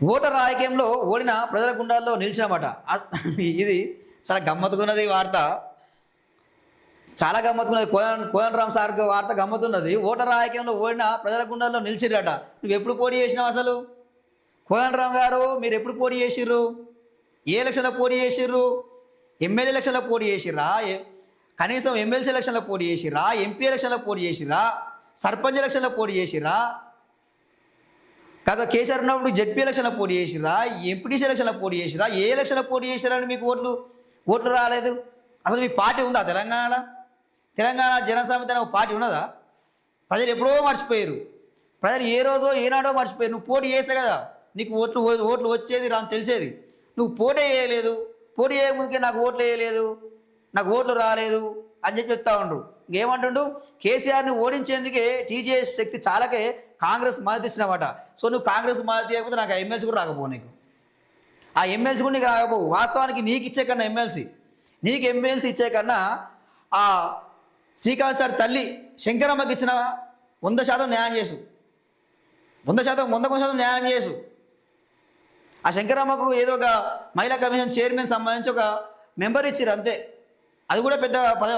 Voter రాజకీయంలో ఓడిన ప్రజల గుండాల్లో నిలిచామట. ఇది చాలా గమ్మత్తుకున్నది ఈ వార్త. చాలా గమ్మత్తుకున్నది. కోదండ రామ్ సార్ వార్త గమ్మత్తున్నది. ఓటర్ రాజకీయంలో ఓడిన ప్రజల గుండాల్లో నిలిచిరట. నువ్వు ఎప్పుడు పోటీ చేసినావు అసలు? కోదండ రామ్ గారు మీరు ఎప్పుడు పోటీ చేసిర్రు? ఏ ఎలక్షన్లో పోటీ చేసిర్రు? ఎమ్మెల్యే ఎలక్షన్లో పోటీ చేసిర్రా? కనీసం ఎమ్మెల్సీ ఎలక్షన్లో పోటీ చేసిర్రా? ఎంపీ ఎలక్షన్లో పోటీ చేసిర్రా? సర్పంచ్ ఎలక్షన్లో పోటీ చేసిర్రా? కాదు కేసీఆర్ ఉన్నప్పుడు జడ్పీ ఎలక్షన్లో పోటీ చేసిరా? ఎంపీటీసీ ఎలక్షన్లో పోటీ చేసిరా? ఏ ఎలక్షన్లో పోటీ చేసిరని మీకు ఓట్లు రాలేదు? అసలు మీ పార్టీ ఉందా తెలంగాణలో? తెలంగాణ జనసమితి అనే ఒక పార్టీ ఉన్నదా? ప్రజలు ఎప్పుడో మర్చిపోయారు. ప్రజలు ఏ రోజో ఏనాడో మర్చిపోయారు. నువ్వు పోటీ చేస్తే కదా నీకు ఓట్లు వచ్చేది రాని తెలిసేది. నువ్వు పోటీ చేయలేదు. పోటీ చేయకముందుకే నాకు ఓట్లు వేయలేదు, నాకు ఓట్లు రాలేదు అని చెప్తా ఉండ్రు. ఇంకేమంటుండు? కేసీఆర్ని ఓడించేందుకే టీజేఎస్ శక్తి చాలకే కాంగ్రెస్ మద్దతు ఇచ్చినమాట. సో నువ్వు కాంగ్రెస్ మద్దతు ఇవ్వకపోతే నాకు ఆ ఎమ్మెల్సీ కూడా రాకపోవు. నీకు ఆ ఎమ్మెల్సీ కూడా నీకు రాకపోవు. వాస్తవానికి నీకు ఇచ్చే కన్నా నీకు ఎమ్మెల్సీ ఇచ్చే కన్నా ఆ శ్రీకాంత్ సార్ తల్లి శంకరమ్మకి ఇచ్చిన 100% న్యాయం చేసు. 100% న్యాయం చేసు. ఆ శంకరమ్మకు ఏదో ఒక మహిళా కమిషన్ చైర్మన్ సంబంధించి ఒక మెంబర్ ఇచ్చారు అంతే. అది కూడా పెద్ద పదవి,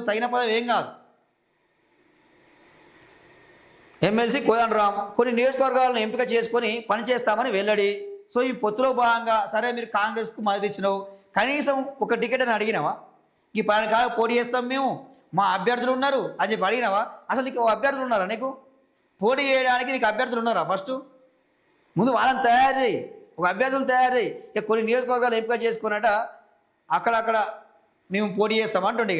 తగిన పదవి ఏం కాదు. ఎమ్మెల్సీ కోదండ రామ్ కొన్ని నియోజకవర్గాలను ఎంపిక చేసుకొని పనిచేస్తామని వెల్లడి. సో ఈ పొత్తులో భాగంగా సరే మీరు కాంగ్రెస్కు మద్దతు ఇచ్చినావు, కనీసం ఒక టికెట్ అని అడిగినావా? ఈ పని కాదు పోటీ చేస్తాం మేము, మా అభ్యర్థులు ఉన్నారు అని చెప్పి అడిగినావా? అసలు నీకు అభ్యర్థులు ఉన్నారా? నీకు పోటీ చేయడానికి నీకు అభ్యర్థులు ఉన్నారా? ఫస్ట్ ముందు వాళ్ళని తయారు చేయి, ఒక అభ్యర్థులను తయారు చేయి. ఇక కొన్ని నియోజకవర్గాలు ఎంపిక చేసుకున్నట అక్కడక్కడ మేము పోటీ చేస్తామంటుండే.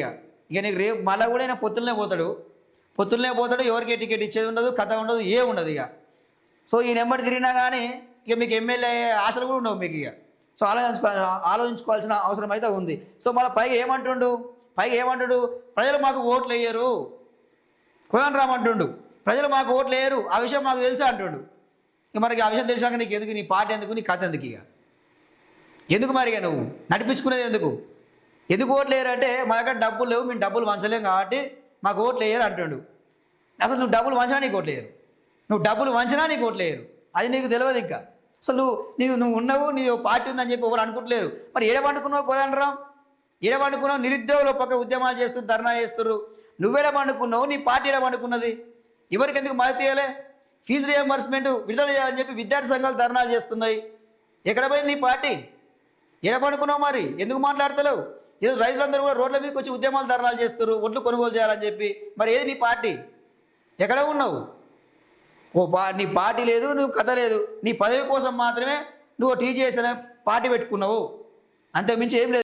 ఇక నీకు రేపు మళ్ళీ కూడా ఆయన పొత్తులనే పోతాడు. ఎవరికి టికెట్ ఇచ్చేది ఉండదు, కథ ఉండదు, ఏ ఉండదు ఇక. సో ఈ నెంబర్ తిరిగినా కానీ ఇక మీకు ఎమ్మెల్యే ఆశలు కూడా ఉండవు మీకు ఇక. సో ఆలోచించుకోవాల్సిన అవసరం అయితే ఉంది. సో మళ్ళీ పైగా ఏమంటుండు? ప్రజలు మాకు ఓట్లు వేయరు. కోదండ రామ్ అంటుండు ప్రజలు మాకు ఓట్లు వేయరు, ఆ విషయం మాకు తెలుసా అంటుండు. ఇక మనకి ఆ విషయం తెలిసాక నీకు ఎందుకు, నీ పార్టీ ఎందుకు, నీ కథ ఎందుకు? ఇక ఎందుకు మరిగా నువ్వు నడిపించుకునేది ఎందుకు ఓట్లు వేయరు అంటే మా దగ్గర డబ్బులు లేవు, మేము డబ్బులు వంచలేము కాబట్టి మాకు ఓట్లు వేయరు అంటుండు. అసలు నువ్వు డబ్బులు వంచినా నీకు ఓట్లు వేయరు, అది నీకు తెలియదు. ఇంకా అసలు నువ్వు ఉన్నావు, నీ పార్టీ ఉందని చెప్పి ఎవరు అనుకుంటలేరు. మరి ఏడ పండుకున్నావు కోదండ రామ్? ఏడ పండుకున్నావు? నిరుద్యోగులు పక్క ఉద్యమాలు చేస్తున్నారు, ధర్నా చేస్తున్నారు. నువ్వేడ పండుకున్నావు? నీ పార్టీ ఏడ పండుకున్నది? ఎవరికి ఎందుకు మద్దతు ఇవ్వలే? ఫీజు రియంబర్స్మెంట్ విడుదల చేయాలని చెప్పి విద్యార్థి సంఘాలు ధర్నాలు చేస్తున్నాయి. ఎక్కడ పోయింది నీ పార్టీ? ఏడ పండుకున్నావు? మరి ఎందుకు మాట్లాడతలేవు? ఏదో రైతులందరూ కూడా రోడ్ల మీదకి వచ్చి ఉద్యమాలు ధర్నాలు చేస్తారు, ఒడ్లు కొనుగోలు చేయాలని చెప్పి. మరి ఏది నీ పార్టీ? ఎక్కడ ఉన్నావు? నీ పార్టీ లేదు, నువ్వు కథ లేదు. నీ పదవి కోసం మాత్రమే నువ్వు టీజేఎస్ అనే పార్టీ పెట్టుకున్నావు, అంతకుమించి ఏం లేదు.